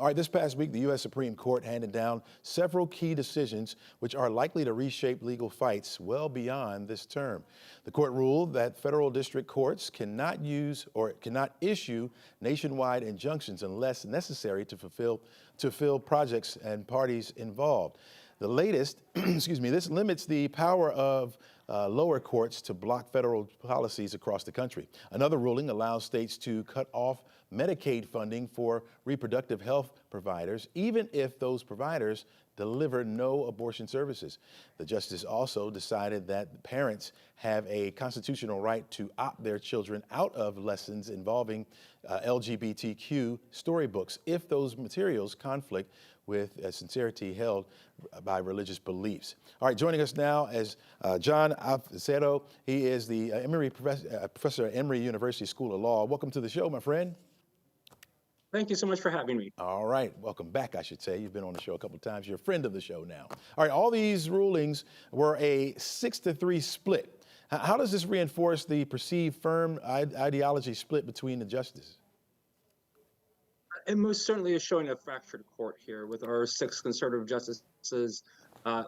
All right, this past week, the U.S. Supreme Court handed down several key decisions which are likely to reshape legal fights well beyond this term. The court ruled that federal district courts cannot use or cannot issue nationwide injunctions unless necessary to fulfill projects and parties involved. The latest, excuse me, this limits the power of lower courts to block federal policies across the country. Another ruling allows states to cut off Medicaid funding for reproductive health providers, even if those providers deliver no abortion services. The justice also decided that parents have a constitutional right to opt their children out of lessons involving LGBTQ storybooks if those materials conflict with sincerity held by religious beliefs. All right, joining us now is John Ato. He is the professor at Emory University School of Law. Welcome to the show, my friend. Thank you so much for having me. All right, welcome back, I should say. You've been on the show a couple of times. You're a friend of the show now. All right, all these rulings were a 6-3 split. How does this reinforce the perceived firm ideology split between the justices? It most certainly is showing a fractured court here with our 6 conservative justices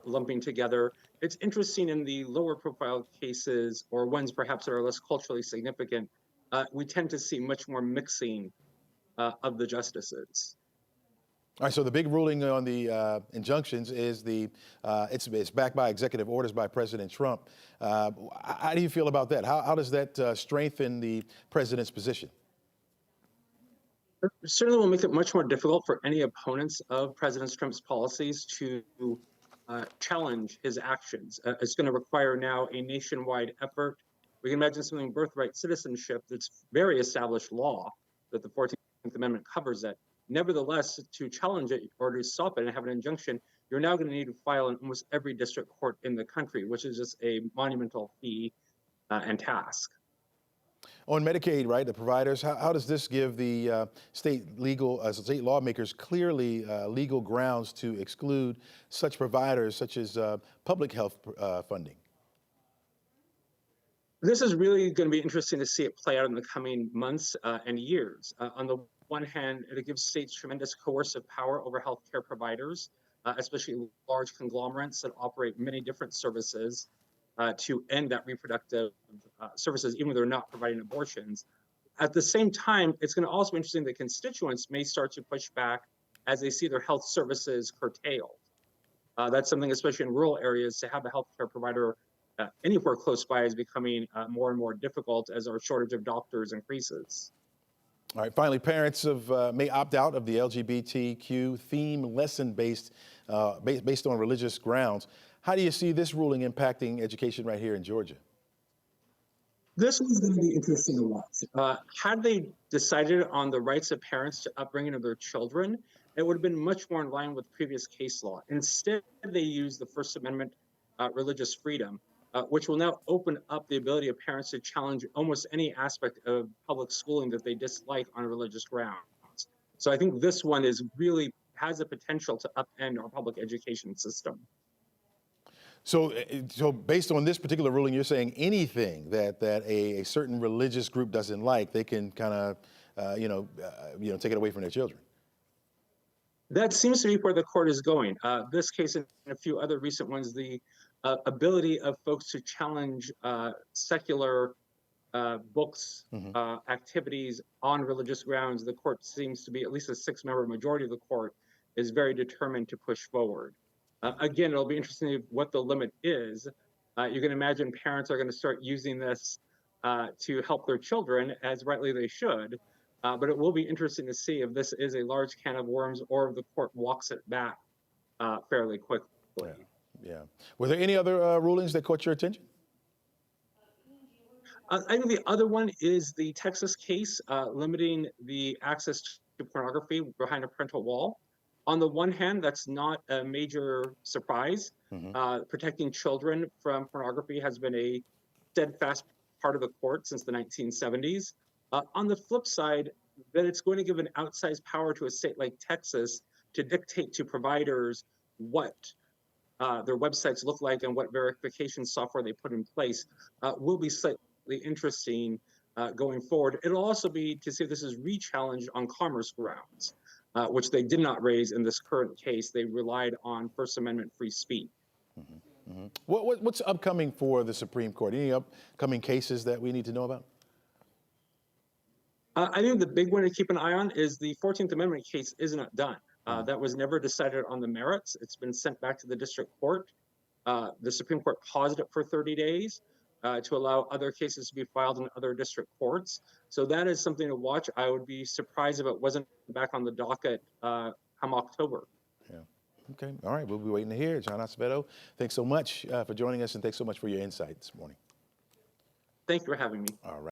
lumping together. It's interesting in the lower profile cases, or ones perhaps that are less culturally significant, we tend to see much more mixing of the justices. All right, so the big ruling on the injunctions is it's backed by executive orders by President Trump. How do you feel about that? How does that strengthen the president's position? It certainly will make it much more difficult for any opponents of President Trump's policies to challenge his actions. It's going to require now a nationwide effort. We can imagine something birthright citizenship that's very established law, that the 14th Amendment covers that. Nevertheless, to challenge it or to stop it and have an injunction, you're now going to need to file in almost every district court in the country, which is just a monumental fee and task. On Medicaid, right, the providers, how does this give the state lawmakers clearly legal grounds to exclude such providers such as public health funding? This is really going to be interesting to see it play out in the coming months and years. On the one hand, it gives states tremendous coercive power over healthcare providers, especially large conglomerates that operate many different services to end that reproductive services, even though they're not providing abortions. At the same time, it's going to also be interesting that constituents may start to push back as they see their health services curtailed. That's something, especially in rural areas, to have a healthcare provider anywhere close by is becoming more and more difficult as our shortage of doctors increases. All right, finally, parents may opt out of the LGBTQ theme lesson based on religious grounds. How do you see this ruling impacting education right here in Georgia? This one's going to be interesting to watch. Had they decided on the rights of parents to upbringing of their children, it would have been much more in line with previous case law. Instead, they used the First Amendment religious freedom, which will now open up the ability of parents to challenge almost any aspect of public schooling that they dislike on religious grounds. So I think this one has the potential to upend our public education system. So based on this particular ruling, you're saying anything that a certain religious group doesn't like, they can kind of, take it away from their children. That seems to be where the court is going. This case and a few other recent ones, the ability of folks to challenge secular books, activities on religious grounds, the court seems to be, at least a 6-member majority of the court, is very determined to push forward. Again, it'll be interesting what the limit is. You can imagine parents are going to start using this to help their children, as rightly they should. But it will be interesting to see if this is a large can of worms or if the court walks it back fairly quickly. Yeah. Were there any other rulings that caught your attention? I think the other one is the Texas case limiting the access to pornography behind a parental wall. On the one hand, that's not a major surprise. Protecting children from pornography has been a steadfast part of the court since the 1970s. On the flip side, that it's going to give an outsized power to a state like Texas to dictate to providers what their websites look like and what verification software they put in place will be slightly interesting going forward. It'll also be to see if this is re-challenged on commerce grounds. which they did not raise in this current case. They relied on First Amendment free speech. What's upcoming for the Supreme Court? Any upcoming cases that we need to know about? I think the big one to keep an eye on is the 14th Amendment case is not done. That was never decided on the merits. It's been sent back to the district court. The Supreme Court paused it for 30 days to allow other cases to be filed in other district courts. So that is something to watch. I would be surprised if it wasn't back on the docket come October. Yeah. Okay. All right. We'll be waiting to hear. John Ato, thanks so much for joining us, and thanks so much for your insight this morning. Thank you for having me. All right.